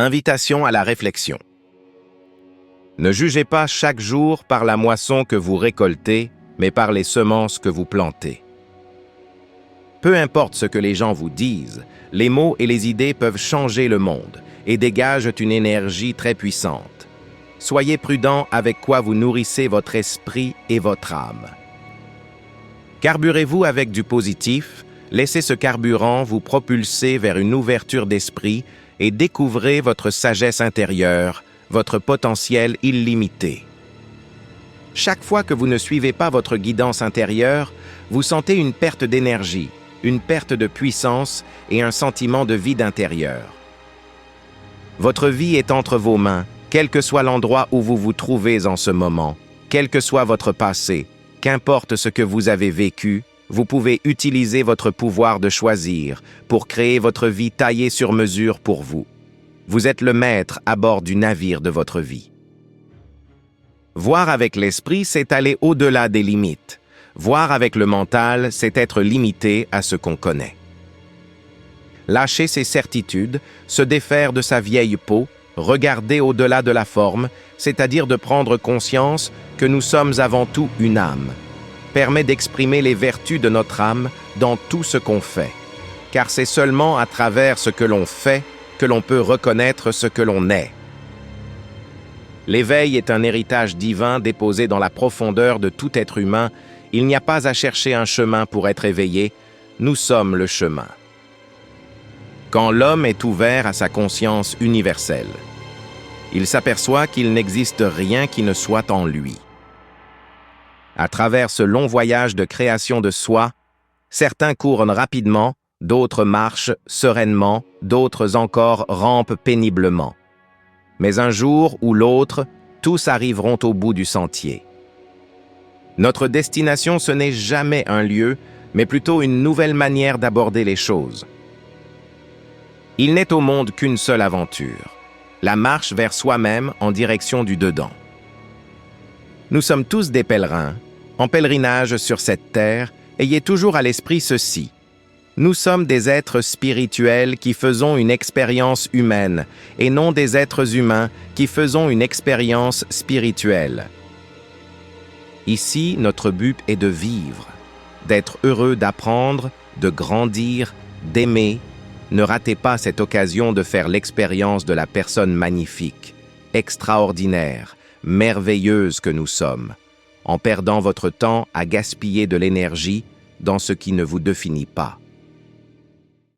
Invitation à la réflexion. Ne jugez pas chaque jour par la moisson que vous récoltez, mais par les semences que vous plantez. Peu importe ce que les gens vous disent, les mots et les idées peuvent changer le monde et dégagent une énergie très puissante. Soyez prudent avec quoi vous nourrissez votre esprit et votre âme. Carburez-vous avec du positif, laissez ce carburant vous propulser vers une ouverture d'esprit et découvrez votre sagesse intérieure, votre potentiel illimité. Chaque fois que vous ne suivez pas votre guidance intérieure, vous sentez une perte d'énergie, une perte de puissance et un sentiment de vide intérieur. Votre vie est entre vos mains, quel que soit l'endroit où vous vous trouvez en ce moment, quel que soit votre passé, qu'importe ce que vous avez vécu, vous pouvez utiliser votre pouvoir de choisir pour créer votre vie taillée sur mesure pour vous. Vous êtes le maître à bord du navire de votre vie. Voir avec l'esprit, c'est aller au-delà des limites. Voir avec le mental, c'est être limité à ce qu'on connaît. Lâcher ses certitudes, se défaire de sa vieille peau, regarder au-delà de la forme, c'est-à-dire de prendre conscience que nous sommes avant tout une âme, permet d'exprimer les vertus de notre âme dans tout ce qu'on fait, car c'est seulement à travers ce que l'on fait que l'on peut reconnaître ce que l'on est. L'éveil est un héritage divin déposé dans la profondeur de tout être humain. Il n'y a pas à chercher un chemin pour être éveillé, nous sommes le chemin. Quand l'homme est ouvert à sa conscience universelle, il s'aperçoit qu'il n'existe rien qui ne soit en lui. À travers ce long voyage de création de soi, certains courent rapidement, d'autres marchent sereinement, d'autres encore rampent péniblement. Mais un jour ou l'autre, tous arriveront au bout du sentier. Notre destination, ce n'est jamais un lieu, mais plutôt une nouvelle manière d'aborder les choses. Il n'est au monde qu'une seule aventure, la marche vers soi-même en direction du dedans. Nous sommes tous des pèlerins, en pèlerinage sur cette terre, ayez toujours à l'esprit ceci. Nous sommes des êtres spirituels qui faisons une expérience humaine et non des êtres humains qui faisons une expérience spirituelle. Ici, notre but est de vivre, d'être heureux d'apprendre, de grandir, d'aimer. Ne ratez pas cette occasion de faire l'expérience de la personne magnifique, extraordinaire, merveilleuse que nous sommes, en perdant votre temps à gaspiller de l'énergie dans ce qui ne vous définit pas.